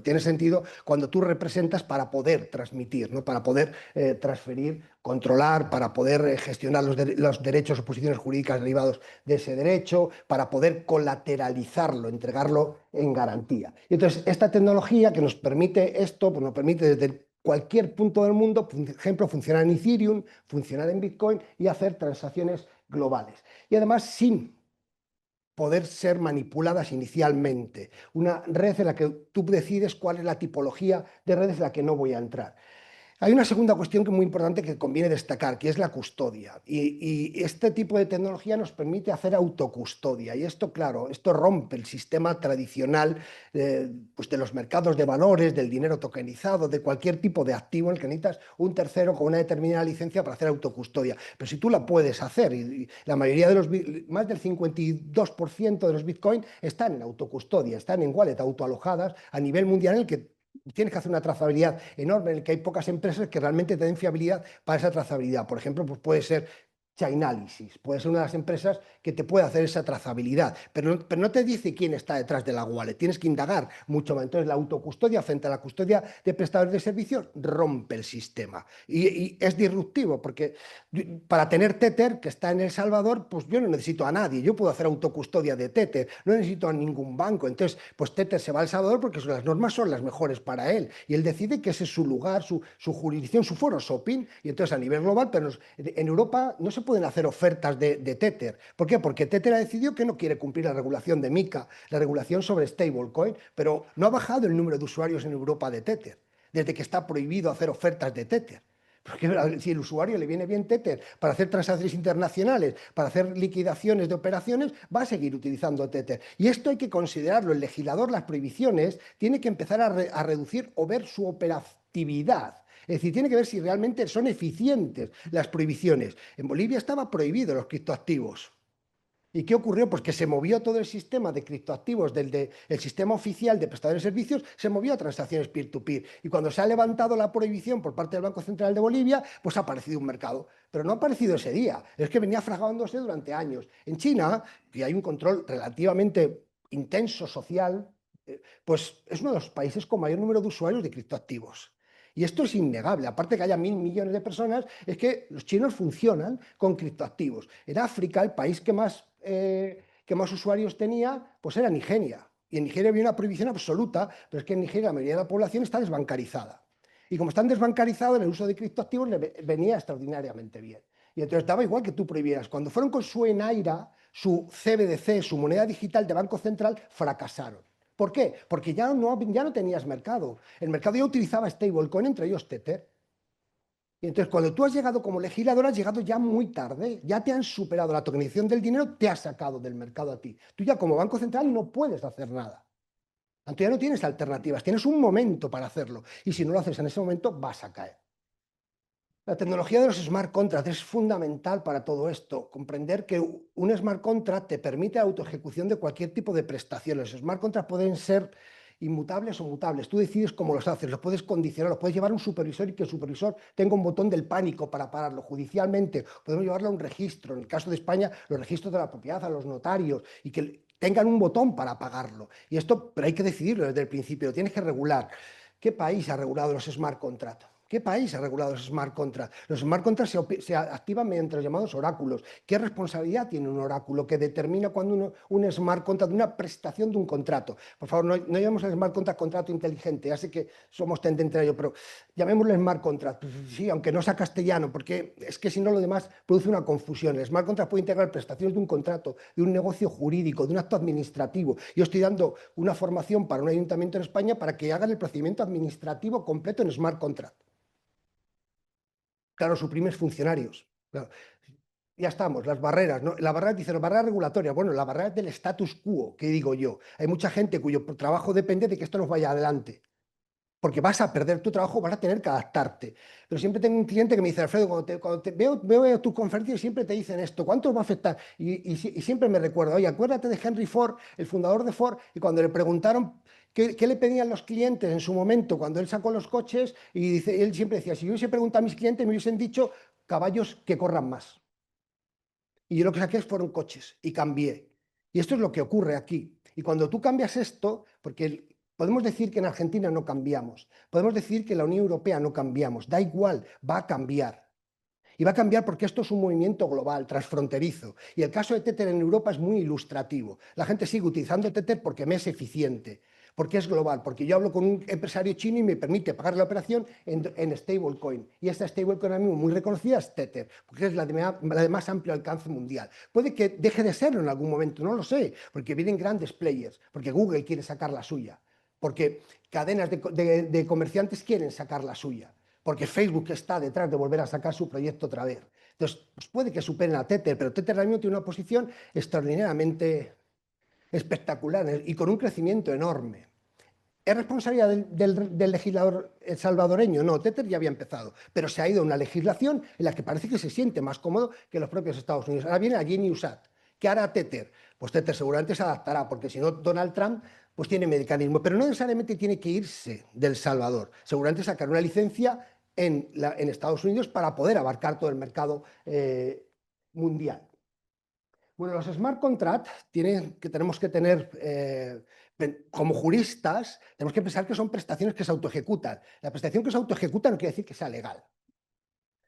tiene sentido cuando tú representas para poder transmitir, ¿no? Para poder transferir, controlar, para poder gestionar los derechos o posiciones jurídicas derivados de ese derecho, para poder colateralizarlo, entregarlo en garantía. Y entonces, esta tecnología que nos permite esto, pues nos permite desde cualquier punto del mundo, por ejemplo, funcionar en Ethereum, funcionar en Bitcoin y hacer transacciones globales. Y además, sin poder ser manipuladas inicialmente. Una red en la que tú decides cuál es la tipología de redes en la que no voy a entrar. Hay una segunda cuestión que es muy importante que conviene destacar, que es la custodia. Y este tipo de tecnología nos permite hacer autocustodia. Y esto, claro, esto rompe el sistema tradicional pues de los mercados de valores, del dinero tokenizado, de cualquier tipo de activo en el que necesitas un tercero con una determinada licencia para hacer autocustodia. Pero si tú la puedes hacer, y la mayoría de los, más del 52% de los Bitcoin están en autocustodia, están en wallet autoalojadas a nivel mundial en el que tienes que hacer una trazabilidad enorme en el que hay pocas empresas que realmente te den fiabilidad para esa trazabilidad. Por ejemplo, pues puede ser Chainalysis, puede ser una de las empresas que te puede hacer esa trazabilidad, pero no te dice quién está detrás de la wallet, tienes que indagar mucho más. Entonces, la autocustodia frente a la custodia de prestadores de servicios rompe el sistema y es disruptivo, porque para tener Tether, que está en El Salvador, pues yo no necesito a nadie, yo puedo hacer autocustodia de Tether, no necesito a ningún banco. Entonces, pues Tether se va a El Salvador porque las normas son las mejores para él y él decide que ese es su lugar, su jurisdicción, su foro shopping. Y entonces, a nivel global, pero en Europa no se pueden hacer ofertas de Tether. ¿Por qué? Porque Tether ha decidido que no quiere cumplir la regulación de MiCA, la regulación sobre stablecoin, pero no ha bajado el número de usuarios en Europa de Tether, desde que está prohibido hacer ofertas de Tether. Porque si el usuario le viene bien Tether para hacer transacciones internacionales, para hacer liquidaciones de operaciones, va a seguir utilizando Tether. Y esto hay que considerarlo. El legislador, las prohibiciones, tiene que empezar a reducir o ver su operatividad. Es decir, tiene que ver si realmente son eficientes las prohibiciones. En Bolivia estaba prohibido los criptoactivos. ¿Y qué ocurrió? Pues que se movió todo el sistema de criptoactivos el sistema oficial de prestadores de servicios, se movió a transacciones peer-to-peer. Y cuando se ha levantado la prohibición por parte del Banco Central de Bolivia, pues ha aparecido un mercado. Pero no ha aparecido ese día, es que venía fraguándose durante años. En China, que hay un control relativamente intenso social, pues es uno de los países con mayor número de usuarios de criptoactivos. Y esto es innegable. Aparte que haya 1.000 millones de personas, es que los chinos funcionan con criptoactivos. En África, el país que más usuarios tenía, pues era Nigeria. Y en Nigeria había una prohibición absoluta, pero es que en Nigeria la mayoría de la población está desbancarizada. Y como están desbancarizados, el uso de criptoactivos le venía extraordinariamente bien. Y entonces daba igual que tú prohibieras. Cuando fueron con su Enaira, su CBDC, su moneda digital de Banco Central, fracasaron. ¿Por qué? Porque ya no tenías mercado. El mercado ya utilizaba stablecoin, entre ellos Tether. Y entonces, cuando tú has llegado como legislador, has llegado ya muy tarde, ya te han superado la tokenización del dinero, te has sacado del mercado a ti. Tú ya como Banco Central no puedes hacer nada. Tanto ya no tienes alternativas, tienes un momento para hacerlo. Y si no lo haces en ese momento, vas a caer. La tecnología de los smart contracts es fundamental para todo esto. Comprender que un smart contract te permite la autoejecución de cualquier tipo de prestaciones. Los smart contracts pueden ser inmutables o mutables. Tú decides cómo los haces, los puedes condicionar, los puedes llevar a un supervisor y que el supervisor tenga un botón del pánico para pararlo. Judicialmente podemos llevarlo a un registro. En el caso de España, los registros de la propiedad, a los notarios, y que tengan un botón para apagarlo. Y esto, pero hay que decidirlo desde el principio, lo tienes que regular. ¿Qué país ha regulado los smart contracts? ¿Qué país ha regulado los smart contracts? Los smart contracts se activan mediante los llamados oráculos. ¿Qué responsabilidad tiene un oráculo que determina cuando un smart contract, una prestación de un contrato? Por favor, no llamemos al smart contract contrato inteligente. Ya sé que somos tendentes a ello, pero llamémosle smart contract. Pues sí, aunque no sea castellano, porque es que si no lo demás produce una confusión. El smart contract puede integrar prestaciones de un contrato, de un negocio jurídico, de un acto administrativo. Yo estoy dando una formación para un ayuntamiento en España para que hagan el procedimiento administrativo completo en smart contract. Claro, suprimes funcionarios. Claro. Ya estamos, las barreras, ¿no? La barrera, dice, la barrera regulatoria. Bueno, la barrera del status quo, que digo yo. Hay mucha gente cuyo trabajo depende de que esto nos vaya adelante. Porque vas a perder tu trabajo, vas a tener que adaptarte. Pero siempre tengo un cliente que me dice, Alfredo, cuando te veo tus conferencias, siempre te dicen esto, ¿cuánto va a afectar? Y siempre me recuerdo, oye, acuérdate de Henry Ford, el fundador de Ford, y cuando le preguntaron qué le pedían los clientes en su momento, cuando él sacó los coches, y dice, él siempre decía, si yo hubiese preguntado a mis clientes, me hubiesen dicho caballos que corran más. Y yo lo que saqué fueron coches, y cambié. Y esto es lo que ocurre aquí. Y cuando tú cambias esto, porque Podemos decir que en Argentina no cambiamos, podemos decir que en la Unión Europea no cambiamos, da igual, va a cambiar. Y va a cambiar porque esto es un movimiento global, transfronterizo. Y el caso de Tether en Europa es muy ilustrativo. La gente sigue utilizando Tether porque me es eficiente, porque es global, porque yo hablo con un empresario chino y me permite pagar la operación en stablecoin. Y esta stablecoin ahora mismo muy reconocida es Tether, porque es la de más amplio alcance mundial. Puede que deje de serlo en algún momento, no lo sé, porque vienen grandes players, porque Google quiere sacar la suya, porque cadenas de comerciantes quieren sacar la suya, porque Facebook está detrás de volver a sacar su proyecto otra vez. Entonces, pues puede que superen a Tether, pero Tether ahora mismo tiene una posición extraordinariamente espectacular y con un crecimiento enorme. ¿Es responsabilidad del legislador salvadoreño? No, Tether ya había empezado, pero se ha ido a una legislación en la que parece que se siente más cómodo que los propios Estados Unidos. Ahora viene la Geniusat. ¿Qué hará Tether? Pues Tether seguramente se adaptará, porque si no, Donald Trump pues tiene mecanismo, pero no necesariamente tiene que irse del Salvador. Seguramente sacar una licencia en Estados Unidos para poder abarcar todo el mercado mundial. Bueno, los smart contracts tenemos que tener, como juristas, tenemos que pensar que son prestaciones que se autoejecutan. La prestación que se autoejecuta no quiere decir que sea legal.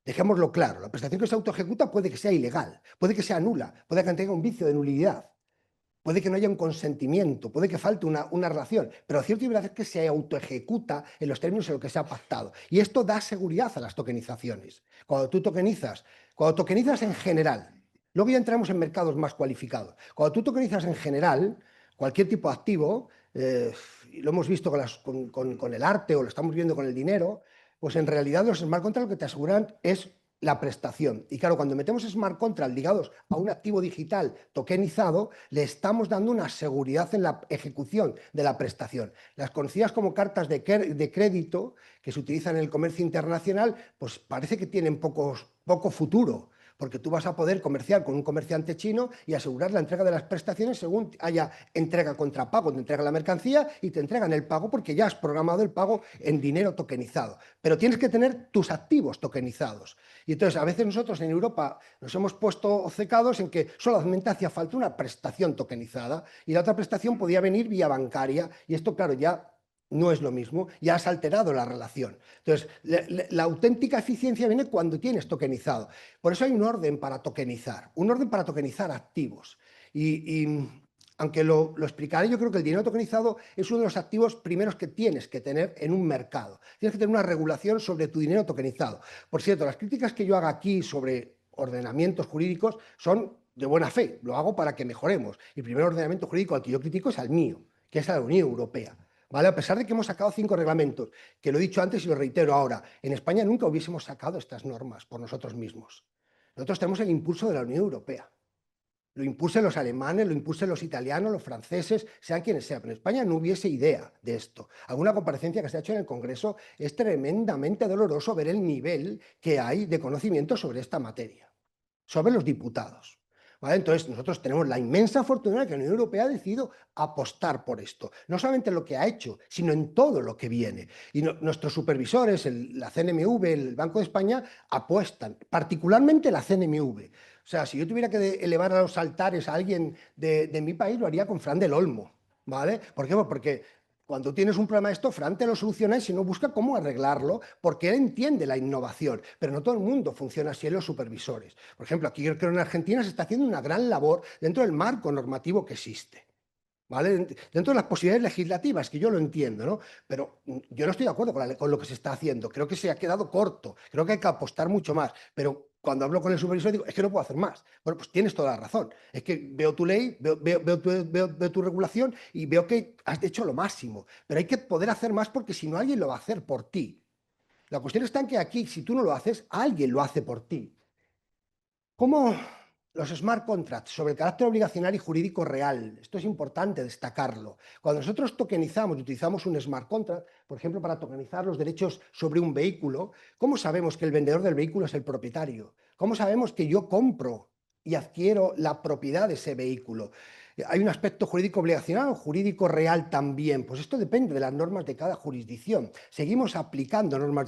Dejémoslo claro, la prestación que se autoejecuta puede que sea ilegal, puede que sea nula, puede que tenga un vicio de nulidad, puede que no haya un consentimiento, puede que falte una relación, pero cierto y verdad es que se autoejecuta en los términos en los que se ha pactado. Y esto da seguridad a las tokenizaciones. Cuando tokenizas en general, luego ya entramos en mercados más cualificados. Cuando tú tokenizas en general, cualquier tipo de activo, y lo hemos visto con el arte o lo estamos viendo con el dinero, pues en realidad los smart contracts lo que te aseguran es la prestación. Y claro, cuando metemos smart contracts ligados a un activo digital tokenizado, le estamos dando una seguridad en la ejecución de la prestación. Las conocidas como cartas de crédito que se utilizan en el comercio internacional, pues parece que tienen poco futuro, porque tú vas a poder comerciar con un comerciante chino y asegurar la entrega de las prestaciones según haya entrega contra pago, te entrega la mercancía y te entregan el pago porque ya has programado el pago en dinero tokenizado. Pero tienes que tener tus activos tokenizados. Y entonces a veces nosotros en Europa nos hemos puesto obcecados en que solamente hacía falta una prestación tokenizada y la otra prestación podía venir vía bancaria y esto claro ya no es lo mismo, ya has alterado la relación. Entonces, la auténtica eficiencia viene cuando tienes tokenizado. Por eso hay un orden para tokenizar activos. Y aunque lo explicaré, yo creo que el dinero tokenizado es uno de los activos primeros que tienes que tener en un mercado. Tienes que tener una regulación sobre tu dinero tokenizado. Por cierto, las críticas que yo haga aquí sobre ordenamientos jurídicos son de buena fe. Lo hago para que mejoremos. Y el primer ordenamiento jurídico al que yo critico es al mío, que es a la Unión Europea. ¿Vale? A pesar de que hemos sacado 5 reglamentos, que lo he dicho antes y lo reitero ahora, en España nunca hubiésemos sacado estas normas por nosotros mismos. Nosotros tenemos el impulso de la Unión Europea. Lo impulsen los alemanes, lo impulsen los italianos, los franceses, sean quienes sean. Pero en España no hubiese idea de esto. Alguna comparecencia que se ha hecho en el Congreso es tremendamente doloroso ver el nivel que hay de conocimiento sobre esta materia, sobre los diputados. ¿Vale? Entonces, nosotros tenemos la inmensa fortuna de que la Unión Europea ha decidido apostar por esto, no solamente en lo que ha hecho, sino en todo lo que viene. Y nuestros supervisores, la CNMV, el Banco de España, apuestan, particularmente la CNMV. O sea, si yo tuviera que elevar a los altares a alguien de mi país, lo haría con Fran del Olmo. ¿Vale? ¿Por qué? Porque cuando tienes un problema de esto, Fran te lo soluciona y si no busca cómo arreglarlo, porque él entiende la innovación, pero no todo el mundo funciona así en los supervisores. Por ejemplo, aquí yo creo que en Argentina se está haciendo una gran labor dentro del marco normativo que existe. ¿Vale? Dentro de las posibilidades legislativas, que yo lo entiendo, ¿no? Pero yo no estoy de acuerdo con lo que se está haciendo. Creo que se ha quedado corto. Creo que hay que apostar mucho más. Pero cuando hablo con el supervisor digo, es que no puedo hacer más. Bueno, pues tienes toda la razón. Es que veo tu ley, veo tu regulación y veo que has hecho lo máximo. Pero hay que poder hacer más porque si no, alguien lo va a hacer por ti. La cuestión está en que aquí, si tú no lo haces, alguien lo hace por ti. ¿Cómo los smart contracts sobre el carácter obligacional y jurídico real? Esto es importante destacarlo. Cuando nosotros tokenizamos y utilizamos un smart contract, por ejemplo, para tokenizar los derechos sobre un vehículo, ¿cómo sabemos que el vendedor del vehículo es el propietario? ¿Cómo sabemos que yo compro y adquiero la propiedad de ese vehículo. Hay un aspecto jurídico obligacional o jurídico real también. Pues esto depende de las normas de cada jurisdicción. Seguimos aplicando normas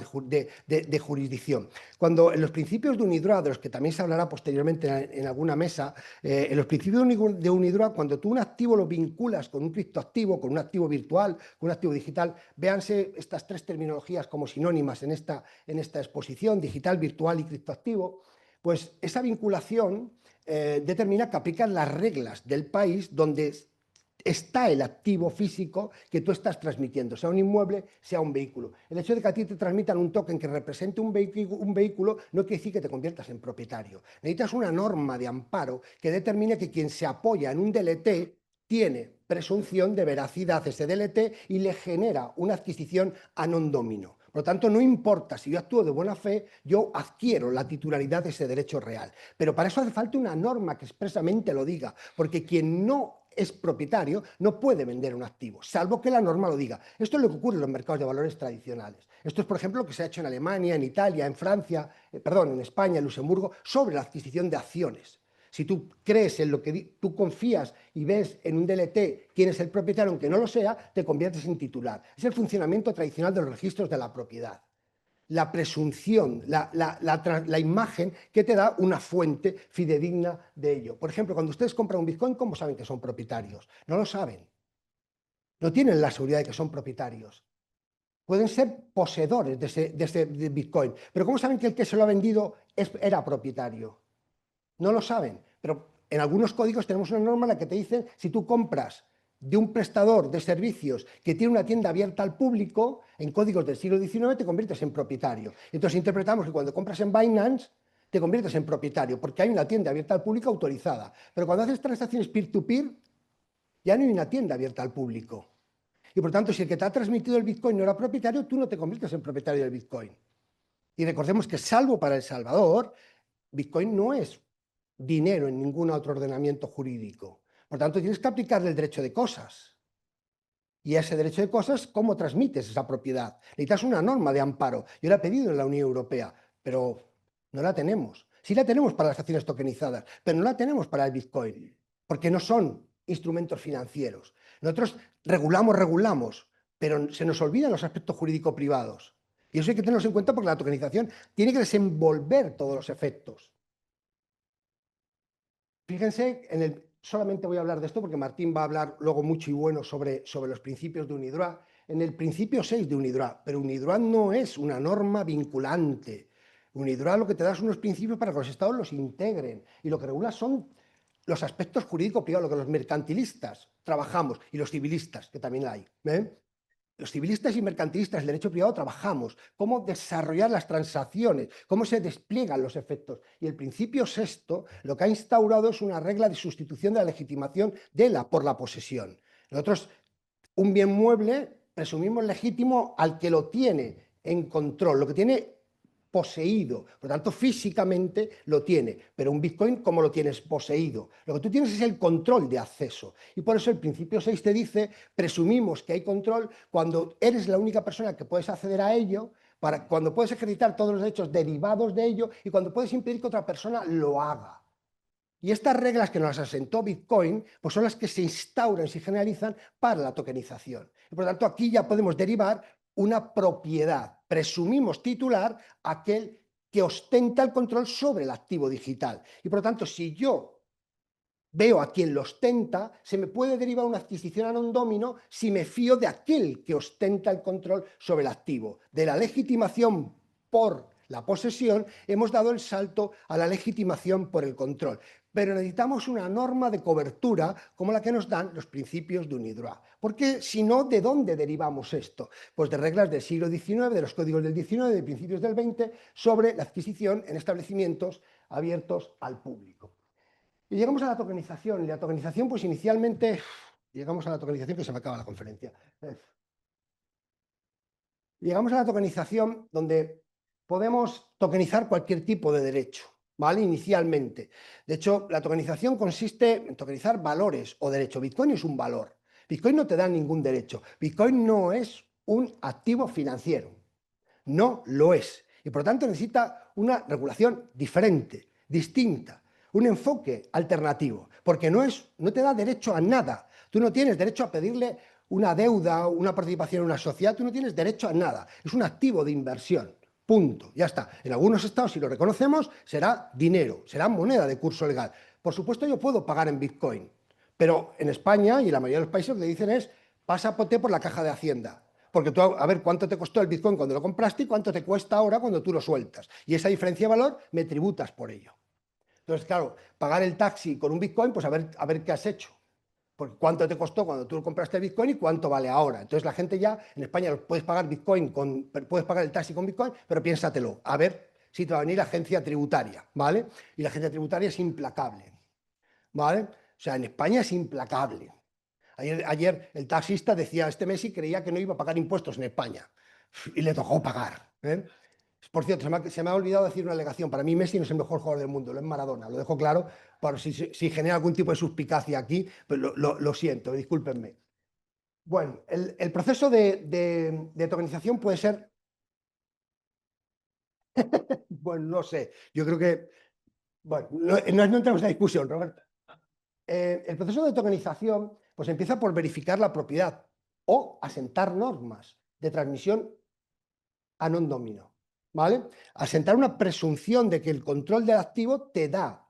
de jurisdicción. Cuando en los principios de UNIDROIT, de los que también se hablará posteriormente en alguna mesa, en los principios de UNIDROIT, cuando tú un activo lo vinculas con un criptoactivo, con un activo virtual, con un activo digital, véanse estas tres terminologías como sinónimas en esta exposición: digital, virtual y criptoactivo. Pues esa vinculación determina que aplican las reglas del país donde está el activo físico que tú estás transmitiendo, sea un inmueble, sea un vehículo. El hecho de que a ti te transmitan un token que represente un vehículo no quiere decir que te conviertas en propietario. Necesitas una norma de amparo que determine que quien se apoya en un DLT tiene presunción de veracidad ese DLT y le genera una adquisición a non domino. Por lo tanto, no importa si yo actúo de buena fe, yo adquiero la titularidad de ese derecho real. Pero para eso hace falta una norma que expresamente lo diga, porque quien no es propietario no puede vender un activo, salvo que la norma lo diga. Esto es lo que ocurre en los mercados de valores tradicionales. Esto es, por ejemplo, lo que se ha hecho en Alemania, en Italia, en Francia, en España, en Luxemburgo, sobre la adquisición de acciones. Si tú crees en lo que tú confías y ves en un DLT quién es el propietario, aunque no lo sea, te conviertes en titular. Es el funcionamiento tradicional de los registros de la propiedad. La presunción, la imagen que te da una fuente fidedigna de ello. Por ejemplo, cuando ustedes compran un Bitcoin, ¿cómo saben que son propietarios? No lo saben. No tienen la seguridad de que son propietarios. Pueden ser poseedores de ese Bitcoin, pero ¿cómo saben que el que se lo ha vendido era propietario? No lo saben, pero en algunos códigos tenemos una norma en la que te dicen si tú compras de un prestador de servicios que tiene una tienda abierta al público, en códigos del siglo XIX te conviertes en propietario. Entonces interpretamos que cuando compras en Binance te conviertes en propietario porque hay una tienda abierta al público autorizada. Pero cuando haces transacciones peer-to-peer, ya no hay una tienda abierta al público. Y por tanto, si el que te ha transmitido el Bitcoin no era propietario, tú no te conviertes en propietario del Bitcoin. Y recordemos que, salvo para El Salvador, Bitcoin no es dinero en ningún otro ordenamiento jurídico. Por tanto, tienes que aplicarle el derecho de cosas. Y a ese derecho de cosas, ¿cómo transmites esa propiedad? Necesitas una norma de amparo. Yo la he pedido en la Unión Europea, pero no la tenemos. Sí la tenemos para las acciones tokenizadas, pero no la tenemos para el Bitcoin, porque no son instrumentos financieros. Nosotros regulamos, pero se nos olvidan los aspectos jurídico-privados. Y eso hay que tenerlo en cuenta porque la tokenización tiene que desenvolver todos los efectos. Fíjense, solamente voy a hablar de esto porque Martín va a hablar luego mucho y bueno sobre los principios de UNIDROIT. En el principio 6 de UNIDROIT, pero UNIDROIT no es una norma vinculante. UNIDROIT lo que te da son unos principios para que los estados los integren y lo que regula son los aspectos jurídicos privados, lo que los mercantilistas trabajamos y los civilistas, que también hay. Los civilistas y mercantilistas del derecho privado trabajamos cómo desarrollar las transacciones, cómo se despliegan los efectos. Y el principio sexto lo que ha instaurado es una regla de sustitución de la legitimación por la posesión. Nosotros, un bien mueble, presumimos legítimo al que lo tiene en control, lo que tiene poseído, por lo tanto físicamente lo tiene, pero un Bitcoin, ¿cómo lo tienes poseído? Lo que tú tienes es el control de acceso y por eso el principio 6 te dice, presumimos que hay control cuando eres la única persona que puedes acceder a ello, cuando puedes ejercitar todos los derechos derivados de ello y cuando puedes impedir que otra persona lo haga. Y estas reglas que nos asentó Bitcoin pues son las que se instauran y se generalizan para la tokenización. Y por lo tanto, aquí ya podemos derivar una propiedad. Presumimos titular aquel que ostenta el control sobre el activo digital. Y por lo tanto, si yo veo a quien lo ostenta, se me puede derivar una adquisición a non domino si me fío de aquel que ostenta el control sobre el activo. De la legitimación por la posesión, hemos dado el salto a la legitimación por el control. Pero necesitamos una norma de cobertura como la que nos dan los principios de UNIDROIT. Porque si no, ¿de dónde derivamos esto? Pues de reglas del siglo XIX, de los códigos del XIX, de principios del XX, sobre la adquisición en establecimientos abiertos al público. Y llegamos a la tokenización. Y la tokenización, pues inicialmente, llegamos a la tokenización que se me acaba la conferencia. Llegamos a la tokenización donde podemos tokenizar cualquier tipo de derecho, ¿vale? Inicialmente. De hecho, la tokenización consiste en tokenizar valores o derechos. Bitcoin es un valor. Bitcoin no te da ningún derecho. Bitcoin no es un activo financiero. No lo es. Y por lo tanto necesita una regulación diferente, distinta. un enfoque alternativo, porque no te da derecho a nada. Tú no tienes derecho a pedirle una deuda, una participación en una sociedad, tú no tienes derecho a nada. Es un activo de inversión. Punto. Ya está. En algunos estados, si lo reconocemos, será dinero, será moneda de curso legal. Por supuesto, yo puedo pagar en Bitcoin, pero en España y en la mayoría de los países lo que dicen es pásate por la caja de Hacienda. Porque tú, a ver cuánto te costó el Bitcoin cuando lo compraste y cuánto te cuesta ahora cuando tú lo sueltas. Y esa diferencia de valor me tributas por ello. Entonces, claro, pagar el taxi con un Bitcoin, pues a ver qué has hecho. Porque cuánto te costó cuando tú compraste el Bitcoin y cuánto vale ahora. Entonces la gente ya, en España puedes pagar Bitcoin puedes pagar el taxi con Bitcoin, pero piénsatelo, a ver si te va a venir la agencia tributaria, ¿vale? Y la agencia tributaria es implacable, ¿vale? O sea, en España es implacable. Ayer el taxista decía, este Messi creía que no iba a pagar impuestos en España y le tocó pagar. ¿Eh? Por cierto, se me ha olvidado decir una alegación. Para mí Messi no es el mejor jugador del mundo, lo es Maradona. Lo dejo claro para si genera algún tipo de suspicacia aquí, pero lo siento, discúlpenme. Bueno, el proceso de tokenización puede ser, bueno, no sé, yo creo que, bueno, no entramos en la discusión, Roberto. El proceso de tokenización pues empieza por verificar la propiedad o asentar normas de transmisión a non domino, ¿vale? Asentar una presunción de que el control del activo te da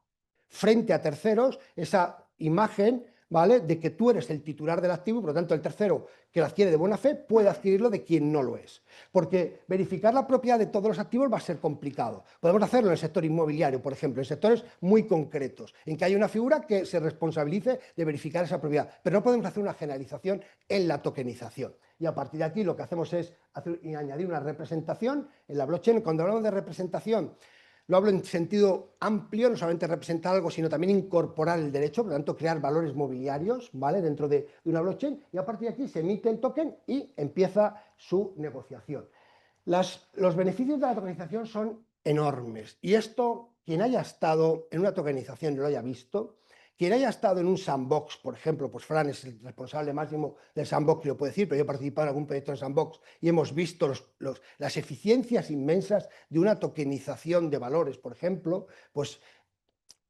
frente a terceros esa imagen, ¿vale? De que tú eres el titular del activo y por lo tanto el tercero que lo adquiere de buena fe puede adquirirlo de quien no lo es. Porque verificar la propiedad de todos los activos va a ser complicado. Podemos hacerlo en el sector inmobiliario, por ejemplo, en sectores muy concretos, en que hay una figura que se responsabilice de verificar esa propiedad, pero no podemos hacer una generalización en la tokenización. Y a partir de aquí lo que hacemos es añadir una representación en la blockchain. Cuando hablamos de representación, lo hablo en sentido amplio, no solamente representar algo, sino también incorporar el derecho, por lo tanto, crear valores mobiliarios, ¿vale? Dentro de una blockchain, y a partir de aquí se emite el token y empieza su negociación. Los beneficios de la tokenización son enormes, y esto, quien haya estado en una tokenización y lo haya visto, quien haya estado en un sandbox, por ejemplo, pues Fran es el responsable máximo del sandbox, lo puede decir, pero yo he participado en algún proyecto de sandbox y hemos visto las eficiencias inmensas de una tokenización de valores, por ejemplo, pues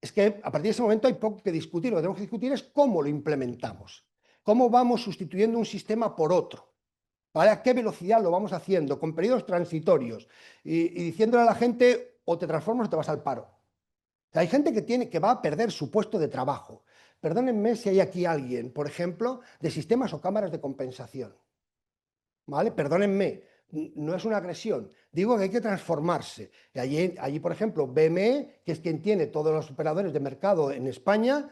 es que a partir de ese momento hay poco que discutir. Lo que tenemos que discutir es cómo lo implementamos, cómo vamos sustituyendo un sistema por otro. ¿Vale? ¿A qué velocidad lo vamos haciendo? Con periodos transitorios y diciéndole a la gente o te transformas o te vas al paro. Hay gente que va a perder su puesto de trabajo. Perdónenme si hay aquí alguien, por ejemplo, de sistemas o cámaras de compensación. ¿Vale? Perdónenme, no es una agresión. Digo que hay que transformarse. Allí, por ejemplo, BME, que es quien tiene todos los operadores de mercado en España,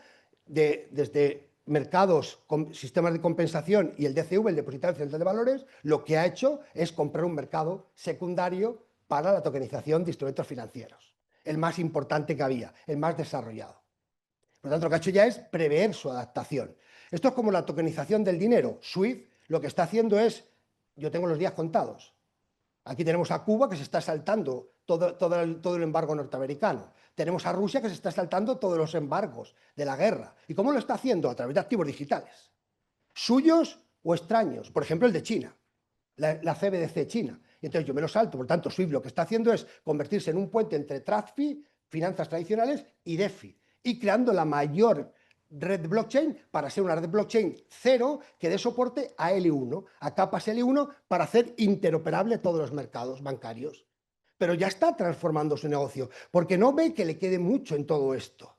desde mercados con sistemas de compensación y el DCV, el Depositario Central de Valores, lo que ha hecho es comprar un mercado secundario para la tokenización de instrumentos financieros. El más importante que había, el más desarrollado. Por lo tanto, lo que ha hecho ya es prever su adaptación. Esto es como la tokenización del dinero. SWIFT lo que está haciendo es, yo tengo los días contados. Aquí tenemos a Cuba que se está saltando todo el embargo norteamericano. Tenemos a Rusia que se está saltando todos los embargos de la guerra. ¿Y cómo lo está haciendo? A través de activos digitales. Suyos o extraños. Por ejemplo, el de China, la CBDC China. Y entonces yo me lo salto. Por lo tanto, SWIFT lo que está haciendo es convertirse en un puente entre TradFi, finanzas tradicionales, y DeFi. Y creando la mayor red blockchain para ser una red blockchain cero que dé soporte a L1, a capas L1 para hacer interoperable todos los mercados bancarios. Pero ya está transformando su negocio, porque no ve que le quede mucho en todo esto.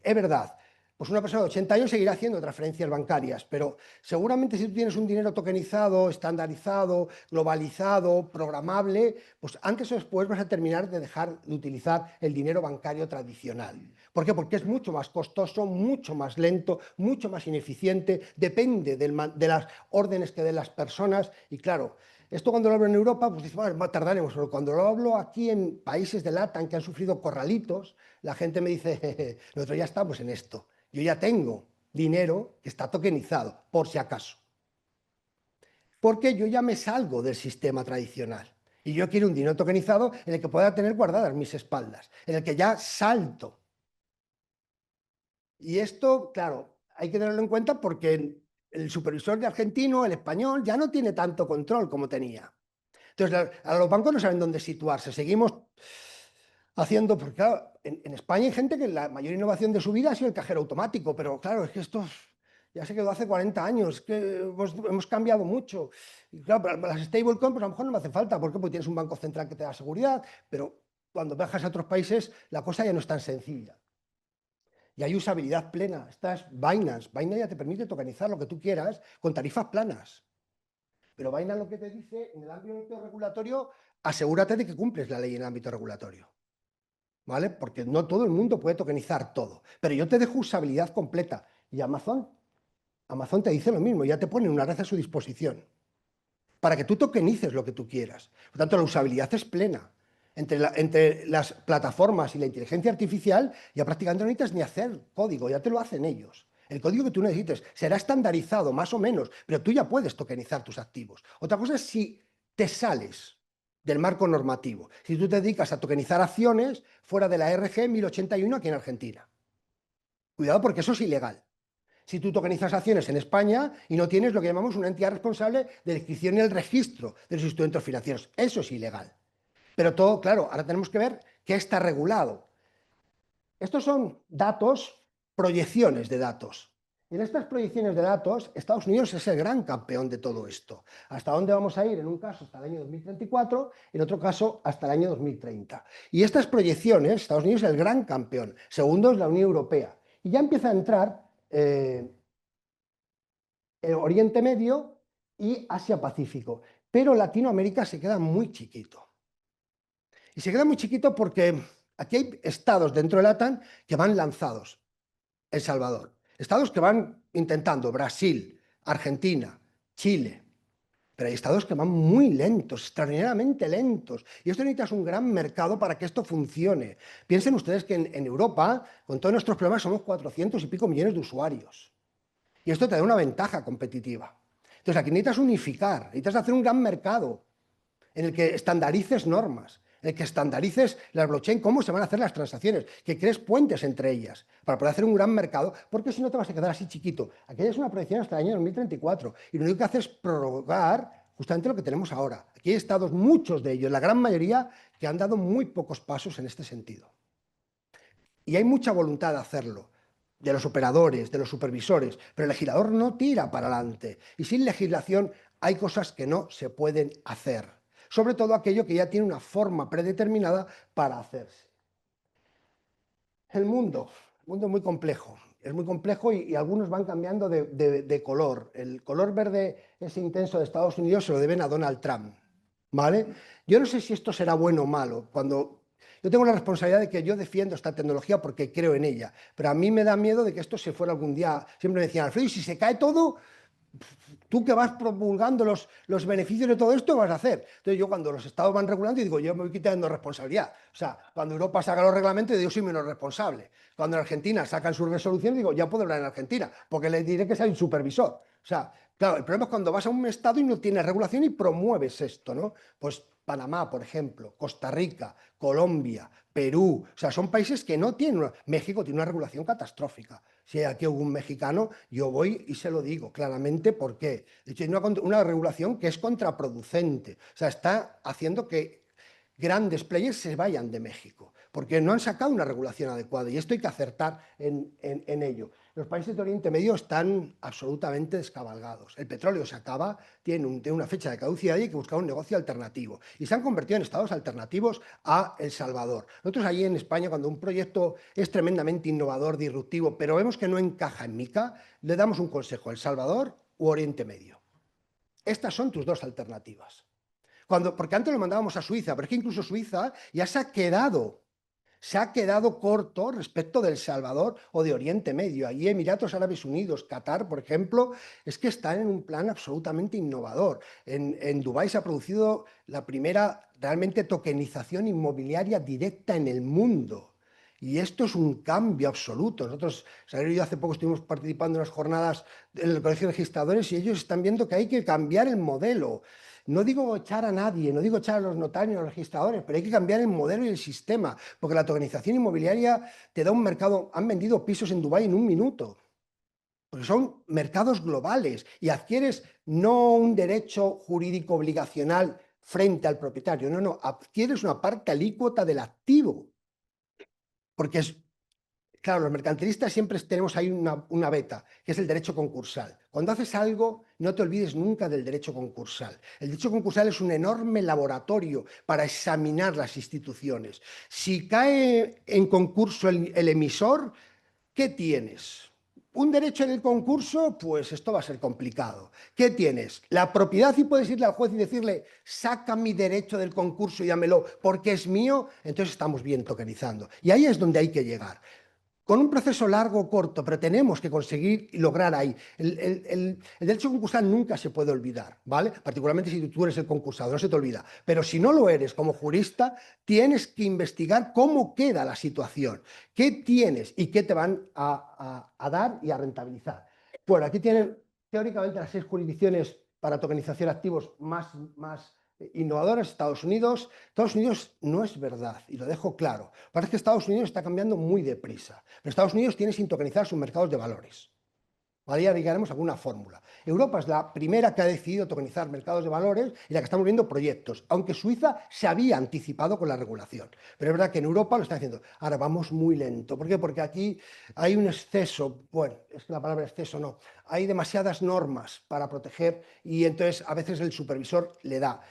Es verdad, pues una persona de 80 años seguirá haciendo transferencias bancarias, pero seguramente si tú tienes un dinero tokenizado, estandarizado, globalizado, programable, pues antes o después vas a terminar de dejar de utilizar el dinero bancario tradicional. ¿Por qué? Porque es mucho más costoso, mucho más lento, mucho más ineficiente, depende de las órdenes que den las personas y claro, esto cuando lo hablo en Europa, pues dice, bueno, tardaremos, pero cuando lo hablo aquí en países de LATAM que han sufrido corralitos, la gente me dice, nosotros ya estamos en esto, yo ya tengo dinero que está tokenizado, por si acaso. Porque yo ya me salgo del sistema tradicional. Y yo quiero un dinero tokenizado en el que pueda tener guardadas mis espaldas, en el que ya salto. Y esto, claro, hay que tenerlo en cuenta porque el supervisor de argentino, el español, ya no tiene tanto control como tenía. Entonces, a los bancos no saben dónde situarse. Seguimos haciendo, porque claro, en España hay gente que la mayor innovación de su vida ha sido el cajero automático, pero claro, es que esto ya se quedó hace 40 años, que hemos cambiado mucho. Y claro, para las stablecoins pues a lo mejor no me hace falta, ¿por qué? Porque tienes un banco central que te da seguridad, pero cuando viajas a otros países la cosa ya no es tan sencilla. Y hay usabilidad plena. Estas Binance ya te permite tokenizar lo que tú quieras con tarifas planas. Pero Binance lo que te dice en el ámbito regulatorio, asegúrate de que cumples la ley en el ámbito regulatorio. ¿Vale? Porque no todo el mundo puede tokenizar todo. Pero yo te dejo usabilidad completa. Y Amazon te dice lo mismo, ya te pone una red a su disposición para que tú tokenices lo que tú quieras. Por tanto, la usabilidad es plena. Entre las plataformas y la inteligencia artificial ya prácticamente no necesitas ni hacer código, ya te lo hacen ellos. El código que tú necesites será estandarizado más o menos, pero tú ya puedes tokenizar tus activos. Otra cosa es si te sales del marco normativo, si tú te dedicas a tokenizar acciones fuera de la RG 1081 aquí en Argentina. Cuidado porque eso es ilegal. Si tú tokenizas acciones en España y no tienes lo que llamamos una entidad responsable de la inscripción y el registro de los instrumentos financieros. Eso es ilegal. Pero todo, claro, ahora tenemos que ver qué está regulado. Estos son datos, proyecciones de datos. Y en estas proyecciones de datos, Estados Unidos es el gran campeón de todo esto. ¿Hasta dónde vamos a ir? En un caso hasta el año 2034, en otro caso hasta el año 2030. Y estas proyecciones, Estados Unidos es el gran campeón. Segundo es la Unión Europea. Y ya empieza a entrar el Oriente Medio y Asia-Pacífico. Pero Latinoamérica se queda muy chiquito. Y se queda muy chiquito porque aquí hay estados dentro de la OTAN que van lanzados. El Salvador. Estados que van intentando, Brasil, Argentina, Chile. Pero hay estados que van muy lentos, extraordinariamente lentos. Y esto necesitas un gran mercado para que esto funcione. Piensen ustedes que en Europa, con todos nuestros problemas, somos 400 y pico millones de usuarios. Y esto te da una ventaja competitiva. Entonces aquí necesitas unificar, necesitas hacer un gran mercado en el que estandarices normas, en el que estandarices las blockchain, cómo se van a hacer las transacciones, que crees puentes entre ellas para poder hacer un gran mercado, porque si no te vas a quedar así chiquito. Aquí es una proyección hasta el año 2034 y lo único que hace es prorrogar justamente lo que tenemos ahora. Aquí hay estados, muchos de ellos, la gran mayoría, que han dado muy pocos pasos en este sentido. Y hay mucha voluntad de hacerlo, de los operadores, de los supervisores, pero el legislador no tira para adelante. Y sin legislación hay cosas que no se pueden hacer, sobre todo aquello que ya tiene una forma predeterminada para hacerse. El mundo es muy complejo y algunos van cambiando de color. El color verde ese intenso de Estados Unidos se lo deben a Donald Trump, ¿vale? Yo no sé si esto será bueno o malo. Yo tengo la responsabilidad de que yo defiendo esta tecnología porque creo en ella, pero a mí me da miedo de que esto se fuera algún día. Siempre me decían, Alfredo, ¿y si se cae todo? Tú que vas promulgando los beneficios de todo esto, vas a hacer. Entonces yo cuando los estados van regulando, digo, yo me voy quitando responsabilidad. O sea, cuando Europa saca los reglamentos, yo soy menos responsable. Cuando en Argentina sacan sus resoluciones, digo, ya puedo hablar en Argentina, porque les diré que soy un supervisor. O sea, claro, el problema es cuando vas a un estado y no tienes regulación y promueves esto, ¿no? Pues Panamá, por ejemplo, Costa Rica, Colombia, Perú, o sea, son países que no tienen México tiene una regulación catastrófica. Si hay aquí algún mexicano, yo voy y se lo digo claramente por qué. De hecho, hay una regulación que es contraproducente. O sea, está haciendo que grandes players se vayan de México, porque no han sacado una regulación adecuada y esto hay que acertar en ello. Los países de Oriente Medio están absolutamente descabalgados. El petróleo se acaba, tiene una fecha de caducidad y hay que buscar un negocio alternativo. Y se han convertido en estados alternativos a El Salvador. Nosotros allí en España, cuando un proyecto es tremendamente innovador, disruptivo, pero vemos que no encaja en MiCA, le damos un consejo, El Salvador u Oriente Medio. Estas son tus dos alternativas. Porque antes lo mandábamos a Suiza, pero es que incluso Suiza ya se ha quedado corto respecto de El Salvador o de Oriente Medio. Allí Emiratos Árabes Unidos, Qatar, por ejemplo, es que están en un plan absolutamente innovador. En Dubái se ha producido la primera realmente tokenización inmobiliaria directa en el mundo. Y esto es un cambio absoluto. Nosotros, Xavier y yo hace poco estuvimos participando en unas jornadas en el Colegio de Registradores y ellos están viendo que hay que cambiar el modelo. No digo echar a nadie, no digo echar a los notarios, a los registradores, pero hay que cambiar el modelo y el sistema, porque la tokenización inmobiliaria te da un mercado. Han vendido pisos en Dubái en un minuto, porque son mercados globales y adquieres no un derecho jurídico obligacional frente al propietario, no, adquieres una parte alícuota del activo. porque es... Claro, los mercantilistas siempre tenemos ahí una beta, que es el derecho concursal. Cuando haces algo, no te olvides nunca del derecho concursal. El derecho concursal es un enorme laboratorio para examinar las instituciones. Si cae en concurso el emisor, ¿qué tienes? ¿Un derecho en el concurso? Pues esto va a ser complicado. ¿Qué tienes? La propiedad, y puedes irle al juez y decirle, saca mi derecho del concurso y dámelo porque es mío. Entonces estamos bien tokenizando. Y ahí es donde hay que llegar. Con un proceso largo o corto, pero tenemos que conseguir y lograr ahí. El derecho concursal nunca se puede olvidar, ¿vale? Particularmente si tú eres el concursado, no se te olvida. Pero si no lo eres como jurista, tienes que investigar cómo queda la situación, qué tienes y qué te van a dar y a rentabilizar. Bueno, aquí tienen teóricamente las 6 jurisdicciones para tokenización de activos más innovadoras. Estados Unidos no es verdad, y lo dejo claro. Parece que Estados Unidos está cambiando muy deprisa, pero Estados Unidos tiene sin tokenizar sus mercados de valores. ¿Vale? Ya llegaremos a alguna fórmula. Europa es la primera que ha decidido tokenizar mercados de valores y la que estamos viendo proyectos, aunque Suiza se había anticipado con la regulación. Pero es verdad que en Europa lo está haciendo. Ahora vamos muy lento. ¿Por qué? Porque aquí hay un exceso, bueno, es que la palabra exceso no, hay demasiadas normas para proteger y entonces a veces el supervisor le da.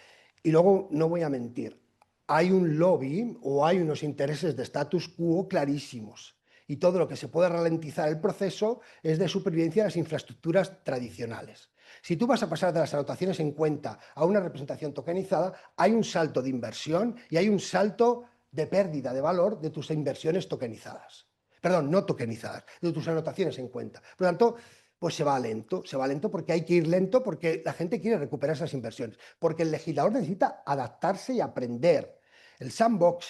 Y luego, no voy a mentir, hay un lobby o hay unos intereses de status quo clarísimos. Y todo lo que se pueda ralentizar el proceso es de supervivencia de las infraestructuras tradicionales. Si tú vas a pasar de las anotaciones en cuenta a una representación tokenizada, hay un salto de inversión y hay un salto de pérdida de valor de tus inversiones tokenizadas. Perdón, no tokenizadas, de tus anotaciones en cuenta. Por lo tanto, pues se va lento porque hay que ir lento porque la gente quiere recuperar esas inversiones, porque el legislador necesita adaptarse y aprender. El sandbox,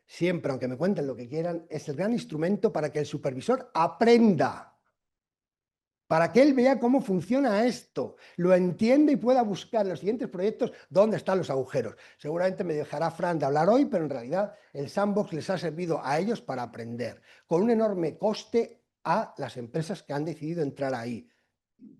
siempre, aunque me cuenten lo que quieran, es el gran instrumento para que el supervisor aprenda, para que él vea cómo funciona esto, lo entienda y pueda buscar en los siguientes proyectos dónde están los agujeros. Seguramente me dejará Fran de hablar hoy, pero en realidad el sandbox les ha servido a ellos para aprender, con un enorme coste a las empresas que han decidido entrar ahí.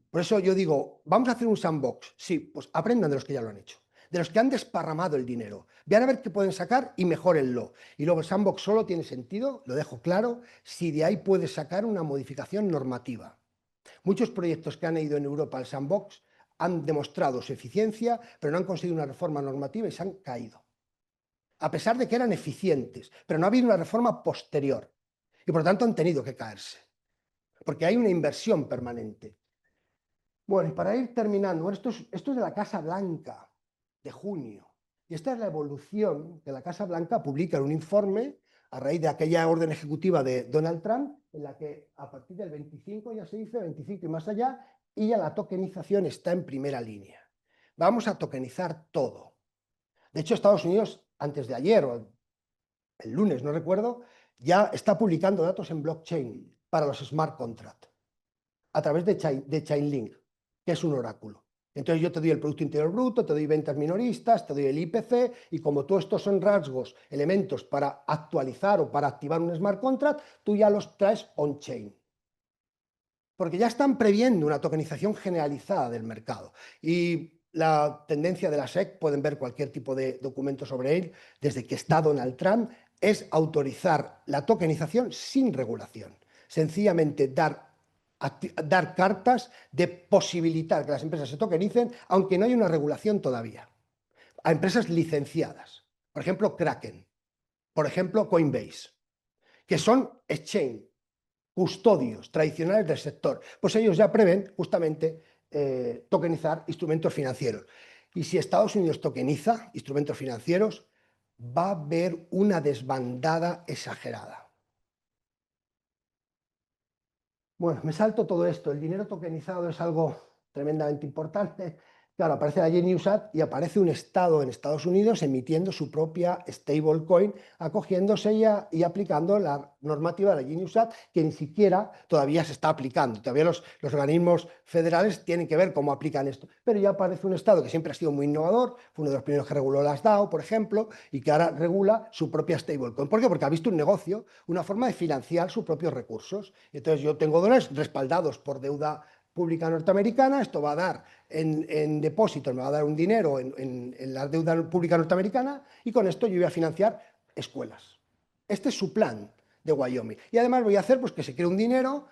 Por eso yo digo, vamos a hacer un sandbox. Sí, pues aprendan de los que ya lo han hecho, de los que han desparramado el dinero. Vean a ver qué pueden sacar y mejórenlo. Y luego el sandbox solo tiene sentido, lo dejo claro, si de ahí puedes sacar una modificación normativa. Muchos proyectos que han ido en Europa al sandbox han demostrado su eficiencia, pero no han conseguido una reforma normativa y se han caído. A pesar de que eran eficientes, pero no ha habido una reforma posterior. Y por lo tanto han tenido que caerse. Porque hay una inversión permanente. Bueno, y para ir terminando, bueno, esto es de la Casa Blanca, de junio. Y esta es la evolución que la Casa Blanca publica en un informe a raíz de aquella orden ejecutiva de Donald Trump, en la que a partir del 25 ya se dice, 25 y más allá, y ya la tokenización está en primera línea. Vamos a tokenizar todo. De hecho, Estados Unidos, antes de ayer o el lunes, no recuerdo, ya está publicando datos en blockchain para los smart contracts a través de Chainlink, que es un oráculo. Entonces yo te doy el Producto Interior Bruto, te doy ventas minoristas, te doy el IPC, y como todos estos son rasgos, elementos para actualizar o para activar un smart contract, tú ya los traes on-chain. Porque ya están previendo una tokenización generalizada del mercado. Y la tendencia de la SEC, pueden ver cualquier tipo de documento sobre él, desde que está Donald Trump, es autorizar la tokenización sin regulación. Sencillamente dar cartas de posibilitar que las empresas se tokenicen, aunque no hay una regulación todavía. A empresas licenciadas, por ejemplo Kraken, por ejemplo Coinbase, que son exchange, custodios tradicionales del sector. Pues ellos ya prevén justamente tokenizar instrumentos financieros. Y si Estados Unidos tokeniza instrumentos financieros, va a haber una desbandada exagerada. Bueno, me salto todo esto. El dinero tokenizado es algo tremendamente importante. Claro, aparece la GeniUSAT y aparece un Estado en Estados Unidos emitiendo su propia stablecoin, acogiéndose y aplicando la normativa de la GeniUSAT, que ni siquiera todavía se está aplicando. Todavía los organismos federales tienen que ver cómo aplican esto. Pero ya aparece un Estado que siempre ha sido muy innovador, fue uno de los primeros que reguló las DAO, por ejemplo, y que ahora regula su propia stablecoin. ¿Por qué? Porque ha visto un negocio, una forma de financiar sus propios recursos. Entonces yo tengo dólares respaldados por deuda pública norteamericana, esto va a dar en depósitos, me va a dar un dinero en la deuda pública norteamericana y con esto yo voy a financiar escuelas. Este es su plan de Wyoming. Y además voy a hacer pues, que se cree un dinero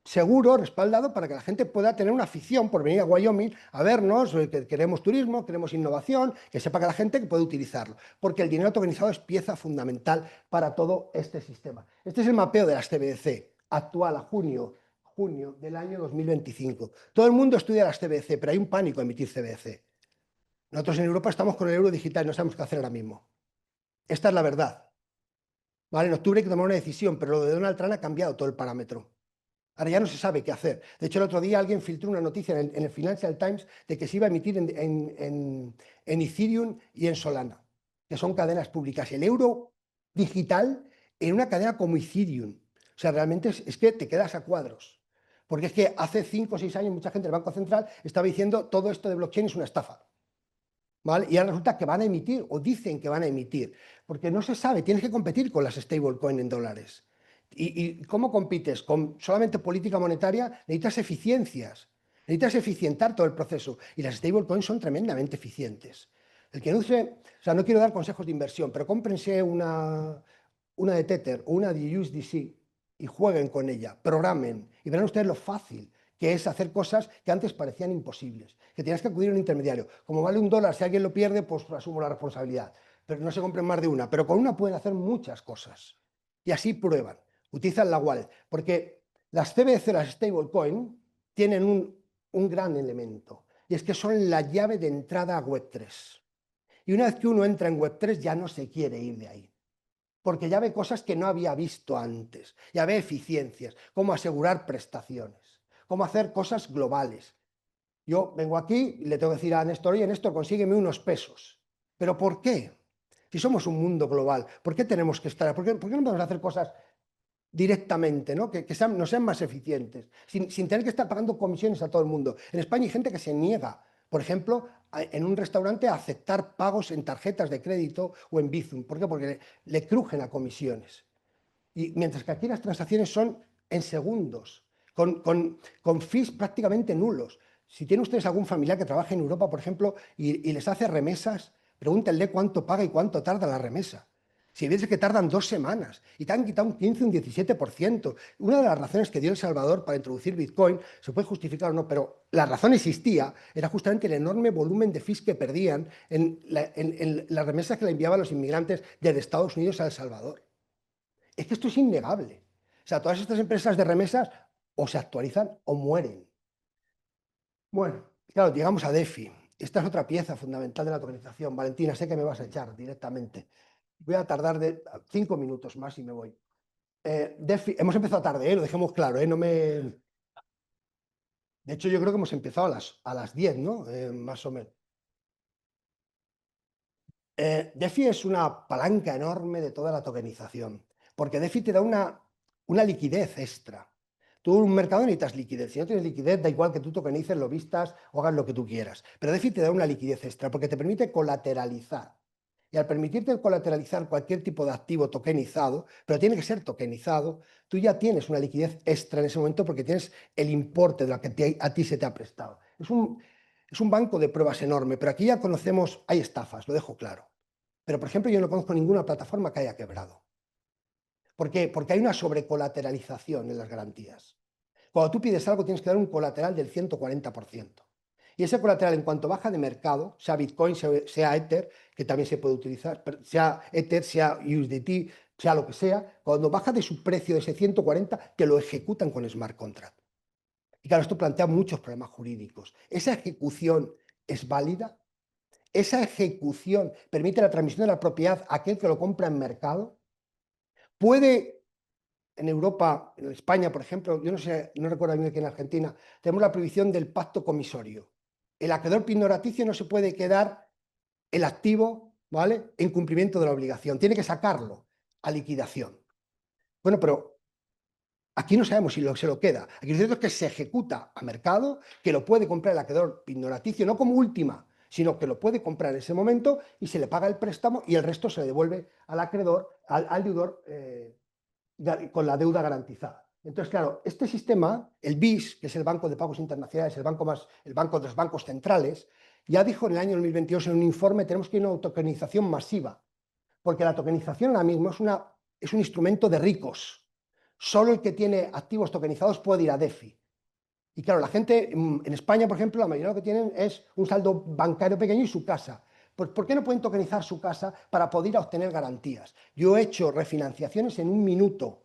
seguro, respaldado, para que la gente pueda tener una afición por venir a Wyoming a vernos, que queremos turismo, queremos innovación, que sepa que la gente que puede utilizarlo, porque el dinero tokenizado es pieza fundamental para todo este sistema. Este es el mapeo de las CBDC actual a junio del año 2025. Todo el mundo estudia las CBDC, pero hay un pánico a emitir CBDC. Nosotros en Europa estamos con el euro digital y no sabemos qué hacer ahora mismo. Esta es la verdad. ¿Vale? En octubre hay que tomar una decisión, pero lo de Donald Trump ha cambiado todo el parámetro. Ahora ya no se sabe qué hacer. De hecho, el otro día alguien filtró una noticia en el Financial Times de que se iba a emitir en Ethereum y en Solana, que son cadenas públicas. El euro digital en una cadena como Ethereum. O sea, realmente es que te quedas a cuadros. Porque es que hace 5 o 6 años mucha gente del Banco Central estaba diciendo todo esto de blockchain es una estafa. ¿Vale? Y ahora resulta que van a emitir, o dicen que van a emitir, porque no se sabe, tienes que competir con las stablecoin en dólares. ¿Y cómo compites? Con solamente política monetaria necesitas eficiencias, necesitas eficientar todo el proceso, y las stablecoins son tremendamente eficientes. El que no use, o sea, no quiero dar consejos de inversión, pero cómprense una de Tether o una de USDC y jueguen con ella, programen, y verán ustedes lo fácil que es hacer cosas que antes parecían imposibles, que tenías que acudir a un intermediario. Como vale $1, si alguien lo pierde, pues asumo la responsabilidad. Pero no se compren más de una. Pero con una pueden hacer muchas cosas. Y así prueban, utilizan la wallet. Porque las CBDC, las stablecoin, tienen un gran elemento. Y es que son la llave de entrada a Web3. Y una vez que uno entra en Web3 ya no se quiere ir de ahí. Porque ya ve cosas que no había visto antes. Ya ve eficiencias, cómo asegurar prestaciones, cómo hacer cosas globales. Yo vengo aquí y le tengo que decir a Néstor, oye, Néstor, consígueme unos pesos. ¿Pero por qué? Si somos un mundo global, ¿por qué tenemos que estar? ¿Por qué no podemos hacer cosas directamente, ¿no? Que no sean más eficientes, sin tener que estar pagando comisiones a todo el mundo? En España hay gente que se niega, por ejemplo, en un restaurante a aceptar pagos en tarjetas de crédito o en Bizum. ¿Por qué? Porque le crujen a comisiones. Y mientras que aquí las transacciones son en segundos, con fees prácticamente nulos. Si tienen ustedes algún familiar que trabaja en Europa, por ejemplo, y les hace remesas, pregúntenle cuánto paga y cuánto tarda la remesa. Si ves que tardan 2 semanas y te han quitado un 15, un 17%. Una de las razones que dio El Salvador para introducir Bitcoin, se puede justificar o no, pero la razón existía, era justamente el enorme volumen de fees que perdían en las remesas que le enviaban los inmigrantes desde Estados Unidos a El Salvador. Es que esto es innegable. O sea, todas estas empresas de remesas o se actualizan o mueren. Bueno, claro, llegamos a DeFi. Esta es otra pieza fundamental de la tokenización. Valentina, sé que me vas a echar directamente. Voy a tardar 5 minutos más y me voy. DeFi, hemos empezado tarde, lo dejemos claro. No me... De hecho, yo creo que hemos empezado a las 10, ¿no? Más o menos. DeFi es una palanca enorme de toda la tokenización, porque DeFi te da una liquidez extra. Tú en un mercado necesitas liquidez. Si no tienes liquidez, da igual que tú tokenices, lo vistas o hagas lo que tú quieras. Pero DeFi te da una liquidez extra porque te permite colateralizar. Y al permitirte colateralizar cualquier tipo de activo tokenizado, pero tiene que ser tokenizado, tú ya tienes una liquidez extra en ese momento porque tienes el importe de lo que a ti se te ha prestado. Es un banco de pruebas enorme, pero aquí ya conocemos, hay estafas, lo dejo claro. Pero, por ejemplo, yo no conozco ninguna plataforma que haya quebrado. ¿Por qué? Porque hay una sobrecolateralización en las garantías. Cuando tú pides algo, tienes que dar un colateral del 140%. Y ese colateral, en cuanto baja de mercado, sea Bitcoin, sea Ether, que también se puede utilizar, sea Ether, sea USDT, sea lo que sea, cuando baja de su precio de ese 140, te lo ejecutan con smart contract. Y claro, esto plantea muchos problemas jurídicos. ¿Esa ejecución es válida? ¿Esa ejecución permite la transmisión de la propiedad a aquel que lo compra en mercado? ¿Puede en Europa, en España, por ejemplo, yo no sé, no recuerdo bien aquí en Argentina, tenemos la prohibición del pacto comisorio? El acreedor pignoraticio no se puede quedar el activo, ¿vale?, en cumplimiento de la obligación, tiene que sacarlo a liquidación. Bueno, pero aquí no sabemos si se lo queda. Aquí lo cierto es que se ejecuta a mercado, que lo puede comprar el acreedor pignoraticio, no como última, sino que lo puede comprar en ese momento y se le paga el préstamo y el resto se le devuelve al acreedor, al deudor, con la deuda garantizada. Entonces, claro, este sistema, el BIS, que es el Banco de Pagos Internacionales, el banco de los bancos centrales, ya dijo en el año 2022 en un informe, tenemos que ir a una tokenización masiva, porque la tokenización ahora mismo es una es un instrumento de ricos. Solo el que tiene activos tokenizados puede ir a DeFi. Y claro, la gente en España, por ejemplo, la mayoría de lo que tienen es un saldo bancario pequeño y su casa. Pues, ¿por qué no pueden tokenizar su casa para poder obtener garantías? Yo he hecho refinanciaciones en un minuto.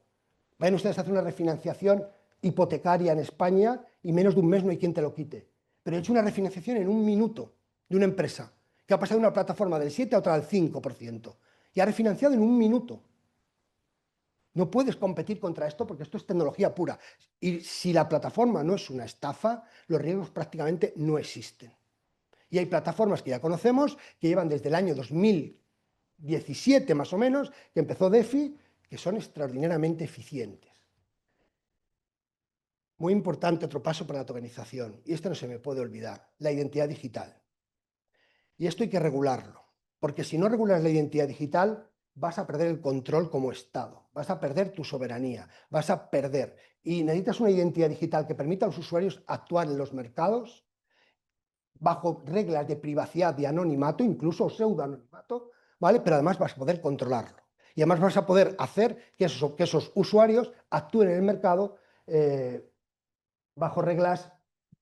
Vayan ustedes a hacer una refinanciación hipotecaria en España y menos de un mes no hay quien te lo quite. Pero he hecho una refinanciación en un minuto de una empresa que ha pasado de una plataforma del 7 a otra del 5%. Y ha refinanciado en un minuto. No puedes competir contra esto porque esto es tecnología pura. Y si la plataforma no es una estafa, los riesgos prácticamente no existen. Y hay plataformas que ya conocemos, que llevan desde el año 2017 más o menos, que empezó DeFi, que son extraordinariamente eficientes. Muy importante otro paso para la tokenización, y esto no se me puede olvidar, la identidad digital. Y esto hay que regularlo, porque si no regulas la identidad digital, vas a perder el control como Estado, vas a perder tu soberanía, vas a perder. Y necesitas una identidad digital que permita a los usuarios actuar en los mercados bajo reglas de privacidad, de anonimato, incluso pseudoanonimato, ¿vale? Pero además vas a poder controlarlo. Y además vas a poder hacer que esos usuarios actúen en el mercado bajo reglas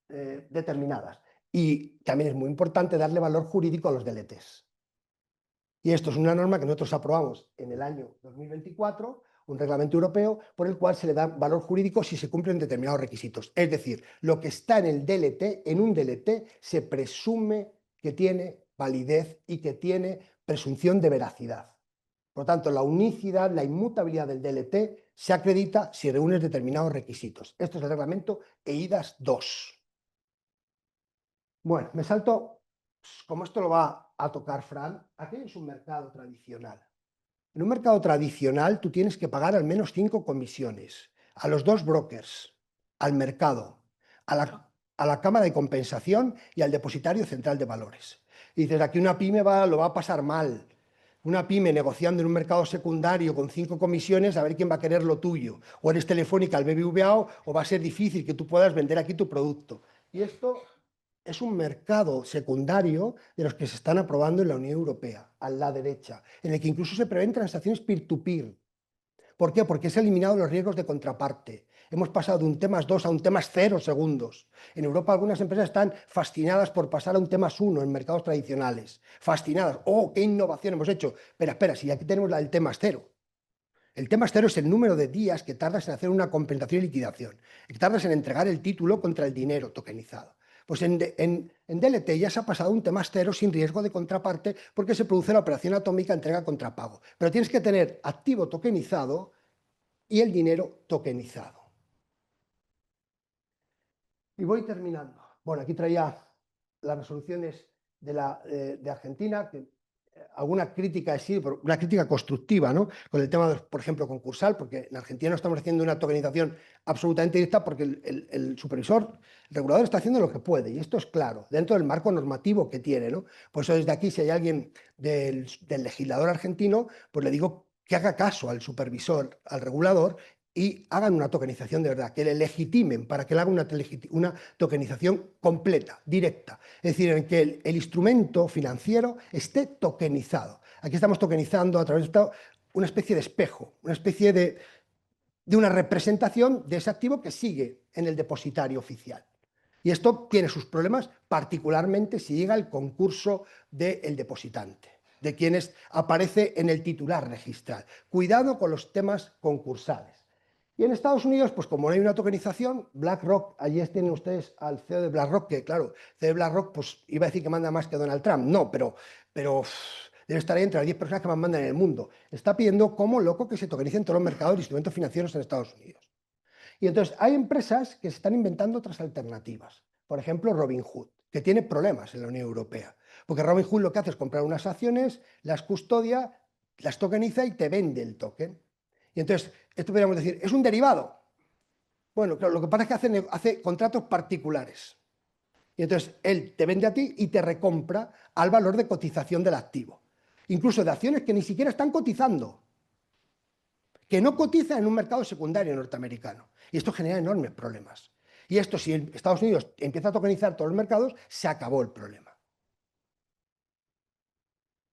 determinadas. Y también es muy importante darle valor jurídico a los deletes. Y esto es una norma que nosotros aprobamos en el año 2024, un reglamento europeo por el cual se le da valor jurídico si se cumplen determinados requisitos. Es decir, lo que está en el DLT, en un DLT, se presume que tiene validez y que tiene presunción de veracidad. Por lo tanto, la unicidad, la inmutabilidad del DLT se acredita si reúne determinados requisitos. Esto es el reglamento EIDAS 2. Bueno, me salto, como esto lo va a tocar Fran, aquí es un mercado tradicional. En un mercado tradicional tú tienes que pagar al menos 5 comisiones a los dos brokers, al mercado, a la cámara de compensación y al depositario central de valores. Y dices, aquí una pyme lo va a pasar mal. Una pyme negociando en un mercado secundario con 5 comisiones, a ver quién va a querer lo tuyo. O eres Telefónica al BBVA o va a ser difícil que tú puedas vender aquí tu producto. Y esto es un mercado secundario de los que se están aprobando en la Unión Europea, a la derecha, en el que incluso se prevén transacciones peer-to-peer. ¿Por qué? Porque se han eliminado los riesgos de contraparte. Hemos pasado de un temas 2 a un temas 0 segundos. En Europa algunas empresas están fascinadas por pasar a un temas 1 en mercados tradicionales. Fascinadas. ¡Oh, qué innovación hemos hecho! Espera, si aquí tenemos el temas 0. El temas 0 es el número de días que tardas en hacer una compensación y liquidación, que tardas en entregar el título contra el dinero tokenizado. Pues en DLT ya se ha pasado un temas 0 sin riesgo de contraparte porque se produce la operación atómica entrega contra pago. Pero tienes que tener activo tokenizado y el dinero tokenizado. Y voy terminando. Bueno, aquí traía las resoluciones de Argentina, que alguna crítica sí, una crítica constructiva, ¿no? Con el tema, por ejemplo, concursal, porque en Argentina no estamos haciendo una tokenización absolutamente directa porque el supervisor, el regulador está haciendo lo que puede, y esto es claro, dentro del marco normativo que tiene, ¿no? Por eso desde aquí, si hay alguien del legislador argentino, pues le digo que haga caso al supervisor, al regulador, y hagan una tokenización de verdad, que le legitimen para que le haga una tokenización completa, directa. Es decir, en que el instrumento financiero esté tokenizado. Aquí estamos tokenizando a través de una especie de espejo, una especie de una representación de ese activo que sigue en el depositario oficial. Y esto tiene sus problemas, particularmente si llega el concurso del depositante, de quienes aparece en el titular registral. Cuidado con los temas concursales. Y en Estados Unidos, pues como no hay una tokenización, BlackRock, allí tienen ustedes al CEO de BlackRock, que claro, el CEO de BlackRock, pues iba a decir que manda más que Donald Trump, no, pero debe estar ahí entre las 10 personas que más mandan en el mundo. Está pidiendo como loco que se tokenicen todos los mercados de instrumentos financieros en Estados Unidos. Y entonces hay empresas que se están inventando otras alternativas. Por ejemplo, Robinhood, que tiene problemas en la Unión Europea. Porque Robinhood lo que hace es comprar unas acciones, las custodia, las tokeniza y te vende el token. Y entonces, esto podríamos decir, ¿es un derivado? Bueno, claro, lo que pasa es que hace contratos particulares. Y entonces él te vende a ti y te recompra al valor de cotización del activo. Incluso de acciones que ni siquiera están cotizando, que no cotizan en un mercado secundario norteamericano. Y esto genera enormes problemas. Y esto, si Estados Unidos empieza a tokenizar todos los mercados, se acabó el problema.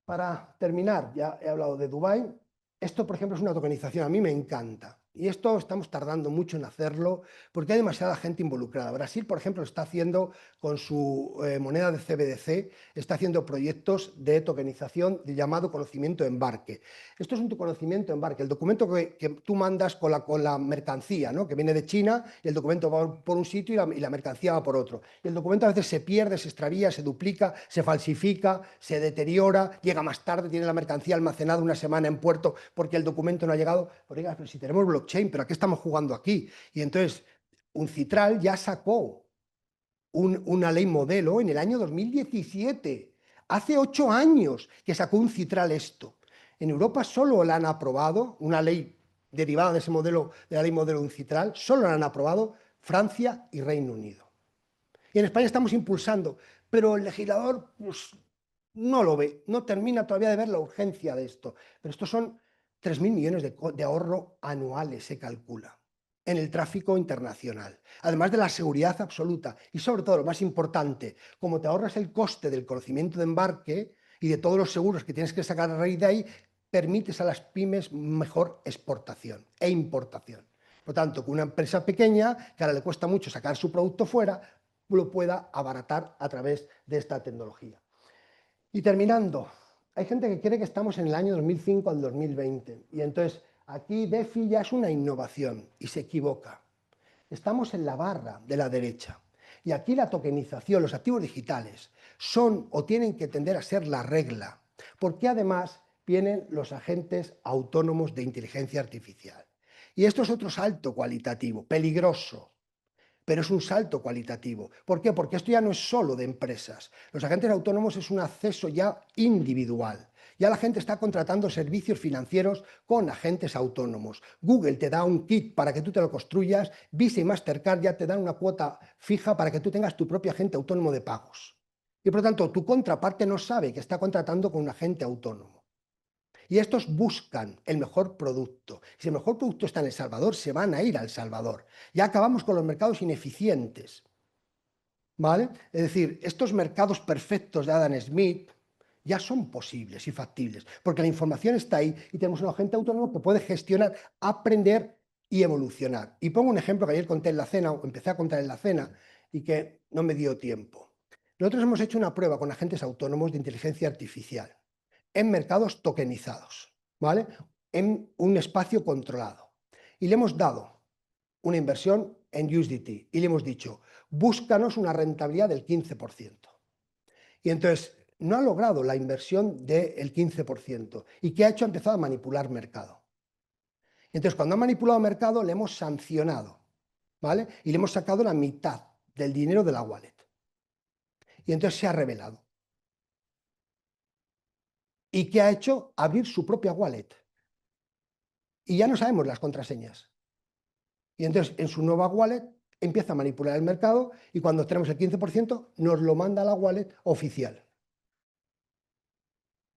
Para terminar, ya he hablado de Dubái. Esto, por ejemplo, es una tokenización, a mí me encanta. Y esto estamos tardando mucho en hacerlo porque hay demasiada gente involucrada. Brasil, por ejemplo, está haciendo con su moneda de CBDC, está haciendo proyectos de tokenización de llamado conocimiento embarque. Esto es un conocimiento embarque, el documento que tú mandas con la mercancía, ¿no? Que viene de China, y el documento va por un sitio y la mercancía va por otro. Y el documento a veces se pierde, se extravía, se duplica, se falsifica, se deteriora, llega más tarde, tiene la mercancía almacenada una semana en puerto porque el documento no ha llegado. Pero, pero si tenemos blockchain, ¿pero a qué estamos jugando aquí? Y entonces, UNCITRAL ya sacó una ley modelo en el año 2017. Hace 8 años que sacó UNCITRAL esto. En Europa solo la han aprobado, una ley derivada de ese modelo, de la ley modelo UNCITRAL, solo la han aprobado Francia y Reino Unido. Y en España estamos impulsando, pero el legislador pues, no lo ve, no termina todavía de ver la urgencia de esto. Pero estos son 3.000 millones de ahorro anuales, se calcula, en el tráfico internacional. Además de la seguridad absoluta y sobre todo lo más importante, como te ahorras el coste del conocimiento de embarque y de todos los seguros que tienes que sacar a raíz de ahí, permites a las pymes mejor exportación e importación. Por tanto, que una empresa pequeña, que ahora le cuesta mucho sacar su producto fuera, lo pueda abaratar a través de esta tecnología. Y terminando, hay gente que cree que estamos en el año 2005 al 2020 y entonces aquí DeFi ya es una innovación y se equivoca. Estamos en la barra de la derecha y aquí la tokenización, los activos digitales son o tienen que tender a ser la regla, porque además vienen los agentes autónomos de inteligencia artificial. Y esto es otro salto cualitativo, peligroso, pero es un salto cualitativo. ¿Por qué? Porque esto ya no es solo de empresas. Los agentes autónomos es un acceso ya individual. Ya la gente está contratando servicios financieros con agentes autónomos. Google te da un kit para que tú te lo construyas, Visa y Mastercard ya te dan una cuota fija para que tú tengas tu propio agente autónomo de pagos. Y por lo tanto, tu contraparte no sabe que está contratando con un agente autónomo. Y estos buscan el mejor producto. Si el mejor producto está en El Salvador, se van a ir a El Salvador. Ya acabamos con los mercados ineficientes, ¿vale? Es decir, estos mercados perfectos de Adam Smith ya son posibles y factibles, porque la información está ahí y tenemos un agente autónomo que puede gestionar, aprender y evolucionar. Y pongo un ejemplo que ayer conté en la cena, o empecé a contar en la cena, y que no me dio tiempo. Nosotros hemos hecho una prueba con agentes autónomos de inteligencia artificial en mercados tokenizados, ¿vale? En un espacio controlado. Y le hemos dado una inversión en USDT y le hemos dicho, búscanos una rentabilidad del 15%. Y entonces no ha logrado la inversión del 15%. ¿Y qué ha hecho? Ha empezado a manipular mercado. Entonces, cuando ha manipulado mercado, le hemos sancionado, ¿vale? Y le hemos sacado la mitad del dinero de la wallet. Y entonces se ha revelado. ¿Y qué ha hecho? Abrir su propia wallet. Y ya no sabemos las contraseñas. Y entonces en su nueva wallet empieza a manipular el mercado y cuando tenemos el 15% nos lo manda a la wallet oficial.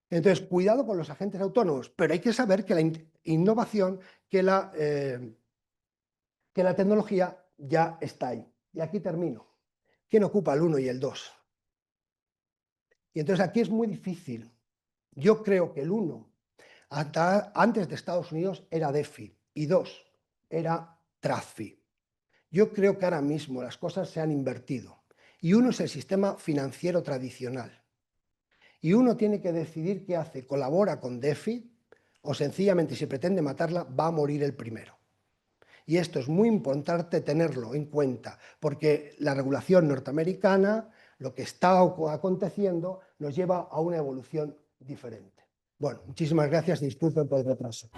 Entonces, cuidado con los agentes autónomos, pero hay que saber que la innovación, que la tecnología ya está ahí. Y aquí termino. ¿Quién ocupa el 1 y el 2? Y entonces aquí es muy difícil. Yo creo que el 1, antes de Estados Unidos, era DeFi y 2 era TradFi. Yo creo que ahora mismo las cosas se han invertido y uno es el sistema financiero tradicional y uno tiene que decidir qué hace, colabora con DeFi o sencillamente si pretende matarla va a morir el primero. Y esto es muy importante tenerlo en cuenta porque la regulación norteamericana, lo que está aconteciendo, nos lleva a una evolución diferente. Bueno, muchísimas gracias, disculpen por el retraso.